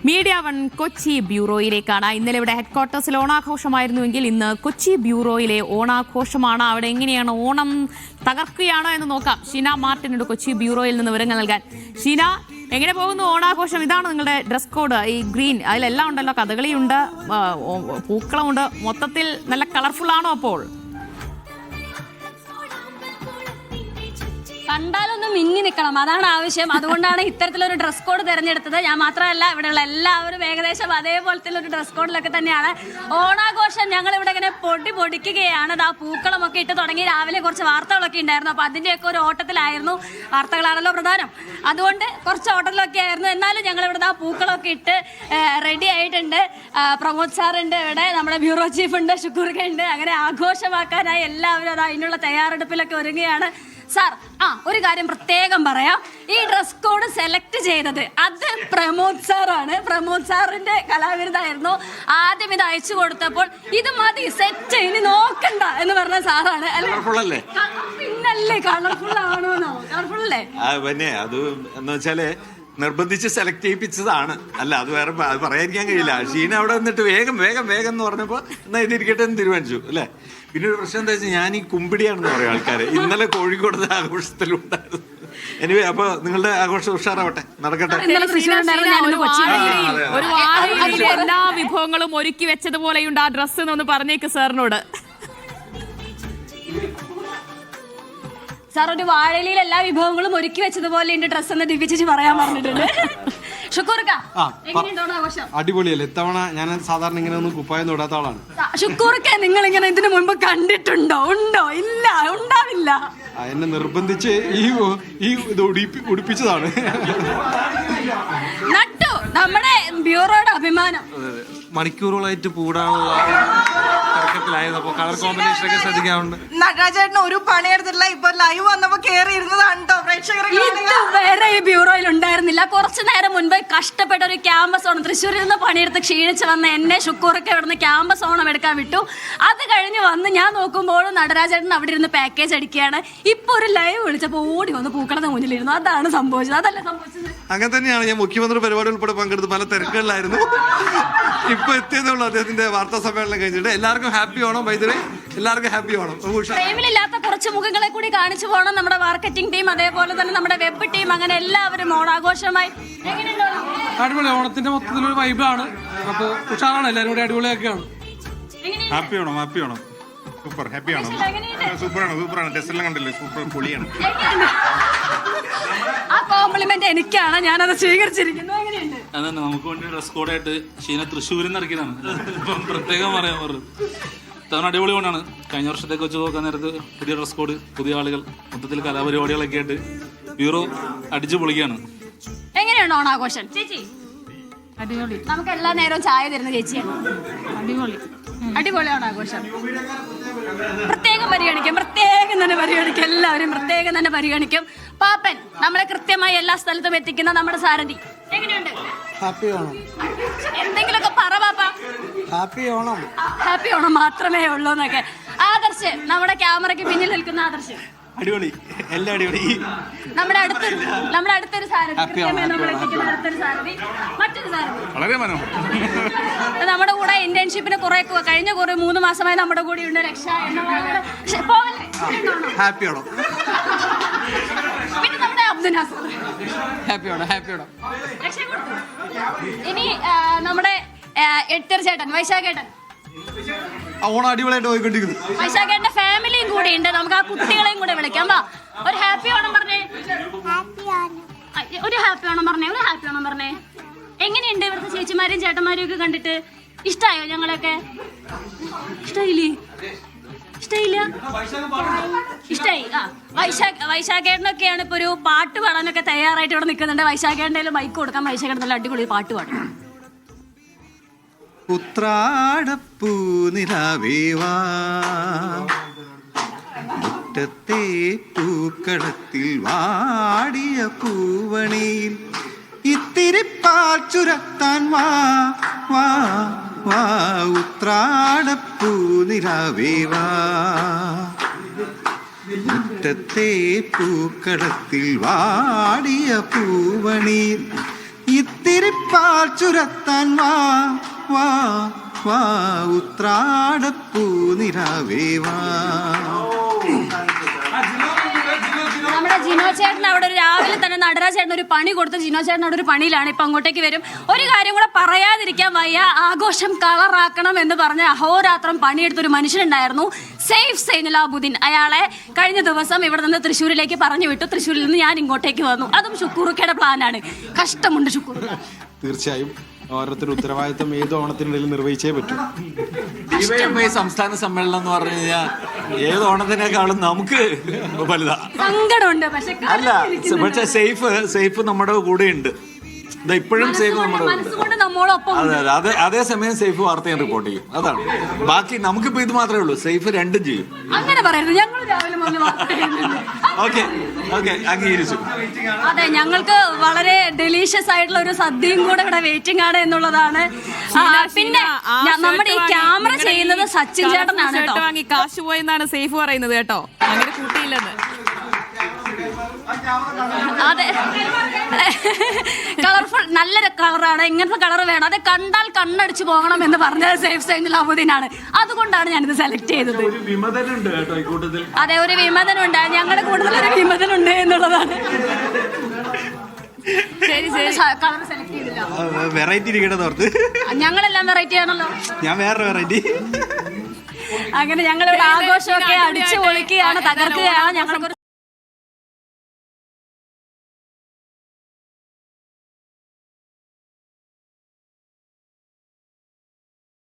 Media one Kochi ബ്യൂറോയിലേക്കാണ്. ഇന്നലെ ഇവിടെ ഹെഡ്ക്വാർട്ടേഴ്സിൽ ഓണാഘോഷമായിരുന്നുവെങ്കിൽ ഇന്ന് കൊച്ചി ബ്യൂറോയിലെ ഓണാഘോഷമാണ്. അവിടെ എങ്ങനെയാണ് ഓണം തകർക്കുകയാണോ എന്ന് നോക്കാം. ഷീന മാർട്ടിനുണ്ട് കൊച്ചി ബ്യൂറോയിൽ നിന്ന് വിവരങ്ങൾ നൽകാൻ. ഷീന, എങ്ങനെ പോകുന്നു ഓണാഘോഷം? ഇതാണ് നിങ്ങളുടെ ഡ്രസ് കോഡ്, ഈ ഗ്രീൻ, അതിലെല്ലാം ഉണ്ടല്ലോ, കഥകളിയുണ്ട്, പൂക്കളമുണ്ട്, മൊത്തത്തിൽ നല്ല കളർഫുൾ ആണോ? അപ്പോൾ കണ്ടാലൊന്നും മിന്നി നിൽക്കണം, അതാണ് ആവശ്യം. അതുകൊണ്ടാണ് ഇത്തരത്തിലൊരു ഡ്രസ് കോഡ് തിരഞ്ഞെടുത്തത്. ഞാൻ മാത്രമല്ല, ഇവിടെയുള്ള എല്ലാവരും ഏകദേശം അതേപോലത്തെ ഒരു ഡ്രസ് കോഡിലൊക്കെ തന്നെയാണ്. ഓണാഘോഷം ഞങ്ങൾ ഇവിടെ ഇങ്ങനെ പൊടിക്കുകയാണ്. ആ പൂക്കളമൊക്കെ ഇട്ട് തുടങ്ങി. രാവിലെ കുറച്ച് വാർത്തകളൊക്കെ ഉണ്ടായിരുന്നു, അപ്പോൾ അതിൻ്റെയൊക്കെ ഒരു ഓട്ടത്തിലായിരുന്നു. വാർത്തകളാണല്ലോ പ്രധാനം, അതുകൊണ്ട് കുറച്ച് ഓട്ടത്തിലൊക്കെ ആയിരുന്നു. എന്നാലും ഞങ്ങൾ ഇവിടെ ആ പൂക്കളൊക്കെ ഇട്ട് റെഡി ആയിട്ടുണ്ട്. പ്രമോദ് സാറുണ്ട് ഇവിടെ, നമ്മുടെ ബ്യൂറോ ചീഫ് ഉണ്ട്, ഷുക്കൂർക്ക ഉണ്ട്. അങ്ങനെ ആഘോഷമാക്കാനായി എല്ലാവരും അത് അതിനുള്ള തയ്യാറെടുപ്പിലൊക്കെ ഒരുങ്ങുകയാണ്. സാർ, ഒരു കാര്യം പ്രത്യേകം പറയാം, ഈ ഡ്രസ് കോഡ് സെലക്ട് ചെയ്തത് അത് പ്രമോദ് സാറാണ്. പ്രമോദ് സാറിന്റെ കലാവിരുതായിരുന്നു. ആദ്യം ഇത് അയച്ചു കൊടുത്തപ്പോൾ ഇത് മതി, സെറ്റ്, ഇനി നോക്കണ്ട എന്ന് പറഞ്ഞ സാറാണ്. പിന്നല്ലേ കളർഫുൾ ആണോന്നോ? കളർഫുൾ അല്ലേ? പിന്നെ അത് എന്ന് വെച്ചാല് നിർബന്ധിച്ച് സെലക്ട് ചെയ്യിപ്പിച്ചതാണ്. അല്ല, അത് വേറെ അത് പറയാതിരിക്കാൻ കഴിയില്ല. ഷീന അവിടെ വന്നിട്ട് വേഗം വേഗം വേഗം എന്ന് പറഞ്ഞപ്പോൾ എന്നാ ഇതിരിക്കട്ടെ എന്ന് തീരുമാനിച്ചു അല്ലേ. പിന്നെ ഒരു പ്രശ്നം എന്താ വെച്ചാൽ ഞാൻ ഈ കുമ്പിടിയാണെന്ന് പറയും ആൾക്കാര്. ഇന്നലെ കോഴിക്കോട് ആഘോഷത്തിലുണ്ടായിരുന്നു. എനിവേ, അപ്പൊ നിങ്ങളുടെ ആഘോഷം ഉഷാറാവട്ടെ, നടക്കട്ടെ. എല്ലാ വിഭവങ്ങളും ഒരുക്കി വെച്ചതുപോലെയുണ്ട് ആ ഡ്രസ്സ് എന്നൊന്ന് പറഞ്ഞേക്ക് സാറിനോട്. സാർ, ഒരു വാഴയിലയിൽ എല്ലാ വിഭവങ്ങളും ഒരുക്കി വെച്ചതുപോലെ എന്റെ ഡ്രസ് എന്ന് ദിവ്യചേച്ചി പറയാൻ പറഞ്ഞിട്ടുണ്ട്. അടിപൊളിയല്ലേ? ഇത്തവണ ഞാൻ സാധാരണ ഇങ്ങനെ ഒന്നും കുപ്പായം തൊടാത്ത ആളാണ്. ഷുക്കൂർക്ക, നിങ്ങൾ ഇങ്ങനെ ഇതിനു മുൻപ് കണ്ടിട്ടുണ്ടോ? ഉണ്ടോ? ഇല്ല, ഉണ്ടാവില്ല. എന്നെ നിർബന്ധിച്ച് ഈ ഇത് ഉടുപ്പിച്ചതാണ്. നട്ടു, നമ്മുടെ ബ്യൂറോയുടെ അഭിമാനം. മണിക്കൂറുകളായിട്ട് കൂടാനുള്ള കളർ കോമ്പിനേഷൻ ഒക്കെ ശ്രദ്ധിക്കാറുണ്ട്. നടരാജേട്ടന് ഒരു പണിയെടുത്തില്ല. ഇപ്പൊ ലൈവ് വന്നപ്പോ കേറി ഇരുന്നതാണ്ടോ പ്രേക്ഷകർ. ഇതുവരെ ഈ ബ്യൂറോയിൽ ഉണ്ടായിരുന്നില്ല. കുറച്ചു നേരം മുൻപ് കഷ്ടപ്പെട്ട ഒരു ക്യാമ്പസ് ഓണം, തൃശ്ശൂരിൽ നിന്ന് പണിയെടുത്ത് ക്ഷീണിച്ച് വന്ന എന്നെ ഷുക്കൂറൊക്കെ ഇവിടുന്ന് ക്യാമ്പസ് ഓണം എടുക്കാൻ വിട്ടു. അത് കഴിഞ്ഞ് വന്ന് ഞാൻ നോക്കുമ്പോഴും നടരാജേട്ടൻ അവിടെ ഇരുന്ന് പാക്കേജ് അടിക്കുകയാണ്. ഇപ്പൊ ഒരു ലൈവ് വിളിച്ചപ്പോ ഓടി വന്ന് പൂക്കളത്തെ മുന്നിലിരുന്നു. അതാണ് സംഭവിച്ചത്. അതല്ല സംഭവിച്ചത്. അങ്ങനെ തന്നെയാണ്. ഞാൻ മുഖ്യമന്ത്രി പരിപാടി ഉൾപ്പെടെ പങ്കെടുത്ത് പല തിരക്കുകളിലായിരുന്നു. ഇപ്പൊ എത്തിയതുള്ളൂ അദ്ദേഹത്തിന്റെ വാർത്താ സമ്മേളനം കഴിഞ്ഞിട്ട്. എല്ലാവർക്കും ഹാപ്പി ഓണം. വൈദ്യുതി എല്ലാവർക്കും ഹാപ്പി ഓണം. ടൈമിലില്ലാത്ത കുറച്ച് മുഖങ്ങളെ കൂടി കാണിച്ചു പോകണം. നമ്മുടെ മാർക്കറ്റിംഗ് ടീം, അതേപോലെ തന്നെ നമ്മുടെ വെബ് ടീം, അങ്ങനെ എല്ലാവരും ഓണാഘോഷമായി. അടിപൊളി, ഓണത്തിന്റെ മൊത്തത്തിലൊരു വൈബാണ്. അപ്പൊ ഉഷാറാണ്, എല്ലാവരും കൂടി അടിപൊളിയൊക്കെയാണ്. Happy Onam, happy Onam. Super, happy ആണോ? സൂപ്പറാണ്, സൂപ്പറാണ്. ടെസ്റ്റ് എല്ലാം കണ്ടില്ലേ? സൂപ്പർ, പൊളിയാണ്. ആ കോംപ്ലിമെന്റ് എനിക്കാണ്, ഞാനത് സ്വീകരിച്ചിരിക്കുന്നു. എങ്ങനെയുണ്ട്? അതന്നെ, നമുക്ക് വേണ്ടി ഡ്രസ് കോഡായിട്ട് ഷീന തൃശ്ശൂരിൽ നിന്ന് ഇറക്കിയതാണ്. ഇപ്പം പ്രത്യേകം പറയാൻ പറഞ്ഞു. തവണ അടിപൊളി കൊണ്ടാണ്. കഴിഞ്ഞ വർഷത്തേക്ക് വെച്ച് നോക്കാൻ നേരത്ത് പുതിയ ഡ്രസ് കോഡ്, പുതിയ ആളുകൾ, മൊത്തത്തിൽ കലാപരിപാടികളൊക്കെ ആയിട്ട് ബ്യൂറോ അടിച്ചു പൊളിക്കുകയാണ്. എങ്ങനെയാണ് ഓണാഘോഷം ചേച്ചി? അടിപൊളി. നമുക്ക് എല്ലാ നേരവും ചായ തരുന്ന ചേച്ചിയാണ്. അടിപൊളി, അടിപൊളിയാണ് ആഘോഷം. പ്രത്യേകം പരിഗണിക്കും, പ്രത്യേകം തന്നെ പരിഗണിക്കും, എല്ലാവരും പ്രത്യേകം തന്നെ പരിഗണിക്കും. പാപ്പൻ നമ്മളെ കൃത്യമായി എല്ലാ സ്ഥലത്തും എത്തിക്കുന്ന നമ്മുടെ സാരഥി. എങ്ങനെയുണ്ട്? ഹാപ്പി ഓണം. എന്തെങ്കിലുമൊക്കെ പറ പാപ്പ. ഹാപ്പി ഓണം. ഹാപ്പി ഓണം മാത്രമേ ഉള്ളൂ എന്നൊക്കെ. ആദർശ്, നമ്മുടെ ക്യാമറയ്ക്ക് പിന്നിൽ നിൽക്കുന്ന ആദർശ്. അടിപൊളി, എല്ലാം അടിപൊളി. നമ്മുടെ അടുത്തൊരു സാരഥി, അടുത്തൊരു സാരഥി, മറ്റൊരു സാരഥി. വളരെ മനോഹരം. നമ്മുടെ കൂടെ ഇന്റേൺഷിപ്പിന് കഴിഞ്ഞ 3 മാസമായി നമ്മുടെ കൂടെ ഉണ്ട് രക്ഷ. ഹാപ്പി ഓണം. പിന്നെ നമ്മുടെ അബ്ദുൽ നാസർ. Happy Onam, happy Onam. ഇനി നമ്മുടെ എട്ടർ ചേട്ടൻ, വൈശാഖേട്ടൻ. ഓണം അടിപൊളിയായിട്ട് പോയിക്കൊണ്ടിരിക്കുന്നു. വൈശാഖേട്ടന്റെ ഫാമിലിയും കൂടി ഉണ്ട്. നമുക്ക് ആ കുട്ടികളെയും കൂടെ വിളിക്കാം. വാ, ഒരു ഹാപ്പി ഓണം പറഞ്ഞേ. ഒരു ഹാപ്പി ഓണം പറഞ്ഞേ, ഒരു ഹാപ്പി ഓണം പറഞ്ഞേ. എങ്ങനെയുണ്ട് ഇവിടുത്തെ ചേച്ചിമാരെയും ചേട്ടന്മാരെയും ഒക്കെ കണ്ടിട്ട്? ഇഷ്ടായോ ഞങ്ങളൊക്കെ? ഇഷ്ടായില്ലേ? ഇഷ്ടായില്ല? ഇഷ്ടായി. വൈശാഖേട്ടനൊക്കെയാണ് ഇപ്പൊ ഒരു പാട്ട് പാടാനൊക്കെ തയ്യാറായിട്ട് ഇവിടെ നിൽക്കുന്നുണ്ട്. വൈശാഖേട്ടൻ്റെ മൈക്ക് കൊടുക്കാം. വൈശാഖേട്ടൻ നല്ല അടിപൊളി പാട്ട് പാടും. ഉത്രാടപ്പൂ നിലാവേവാ, മുറ്റത്തെ പൂക്കളത്തിൽ വാടിയ പൂവണിയിൽ ഇത്തിരി പാൽ ചുരത്താൻ വാ വാ വാ. ഉത്രാടപ്പൂ നിലാവേവാ, മുറ്റത്തെ പൂക്കളത്തിൽ വാടിയ പൂവണിയിൽ ഇത്തിരി പാൽ ചുരത്താൻ വാ വാ വാ ഉത്രാടപ്പൂ നിലാവേ വാ. നമ്മുടെ ജിനോ ചേട്ടൻ അവിടെ ഒരു രാവിലെ തന്നെ നടരാജ് ചേട്ടൻ ഒരു പണി കൊടുത്ത് ജിനോ ചേട്ടൻ അവിടെ ഒരു പണിയിലാണ്. ഇപ്പൊ അങ്ങോട്ടേക്ക് വരും. ഒരു കാര്യം കൂടെ പറയാതിരിക്കാൻ വയ്യ, ആഘോഷം കളറാക്കണം എന്ന് പറഞ്ഞ് അഹോരാത്രം പണിയെടുത്തൊരു മനുഷ്യനുണ്ടായിരുന്നു, സെയ്ഫ് സൈനുലാബുദ്ദീൻ. അയാളെ കഴിഞ്ഞ ദിവസം ഇവിടെ നിന്ന് തൃശ്ശൂരിലേക്ക് പറഞ്ഞു വിട്ടു. തൃശ്ശൂരിൽ നിന്ന് ഞാൻ ഇങ്ങോട്ടേക്ക് വന്നു. അതും ഷുക്കൂറുക്കയുടെ പ്ലാനാണ്. കഷ്ടമുണ്ട് ഷുക്കൂർ. തീർച്ചയായും ഓരോരുത്തരുടെ ഉത്തരവാദിത്തം ഏത് ഓണത്തിനിടയിൽ നിർവഹിച്ചേ പറ്റൂ. ഡിവൈഎഫ്ഐ സംസ്ഥാന സമ്മേളനം എന്ന് പറഞ്ഞു കഴിഞ്ഞാൽ ഏത് ഓണത്തിനേക്കാളും നമുക്ക് വലുതാ. സങ്കടമുണ്ട്. പക്ഷെ സേഫ് നമ്മുടെ കൂടെ ഉണ്ട്. ഇപ്പോഴും സേഫ് നമ്മുടെ മനസ്സുകൊണ്ട് നമ്മളൊപ്പം. അതെ, അതേസമയം സേഫ് വാർത്തയും റിപ്പോർട്ട് ചെയ്യും. അതാണ് ബാക്കി. നമുക്കിപ്പോ ഇത് മാത്രമേ ഉള്ളൂ. സേഫ് രണ്ടും ചെയ്യും. അങ്ങനെ പറയരുത്. ഞങ്ങൾ രാവിലെ മുതൽ വാർത്ത ചെയ്യുന്നുണ്ട്. ഓക്കെ അംഗീകരിച്ചു. അതെ, ഞങ്ങൾക്ക് വളരെ ഡെലീഷ്യസ് ആയിട്ടുള്ള ഒരു സദ്യയും കൂടെ ഇവിടെ വെയിറ്റിംഗ് ആണ് എന്നുള്ളതാണ്. പിന്നെ നമ്മുടെ ഈ ക്യാമറ ചെയ്യുന്നത് സച്ചിൻ ചേട്ടനാണ് കേട്ടോ. വാങ്ങി കാശ് പോയെന്നാണ് സേഫ് പറയുന്നത് കേട്ടോ. അങ്ങനെ കൂട്ടിയില്ലെന്ന്. അതെ, കളർഫുൾ നല്ലൊരു കളറാണ്. ഇങ്ങനത്തെ കളർ വേണം. അത് കണ്ടാൽ കണ്ണടിച്ചു പോകണം എന്ന് പറഞ്ഞത് സേഫ് സൈനുലാബുദ്ദീനാണ്. അതുകൊണ്ടാണ് ഞാനിത് സെലക്ട് ചെയ്തത്. അതെ, ഒരു വിമതനുണ്ട്. ഞങ്ങളുടെ കൂടുതൽ ഒരു വിമതനുണ്ട് എന്നുള്ളതാണ്. ശരി, കളർ സെലക്ട് ചെയ്തില്ല. വെറൈറ്റി ഇരിക്കട്ടെ ഓർത്ത് ഞങ്ങളെല്ലാം വെറൈറ്റി ആണല്ലോ. ഞാൻ വേറെ വെറൈറ്റി. അങ്ങനെ ഞങ്ങളിവിടെ ആഘോഷമൊക്കെ അടിച്ചു പൊളിക്കുകയാണ്, തകർക്കുകയാണ്. ഞങ്ങൾക്കൊരു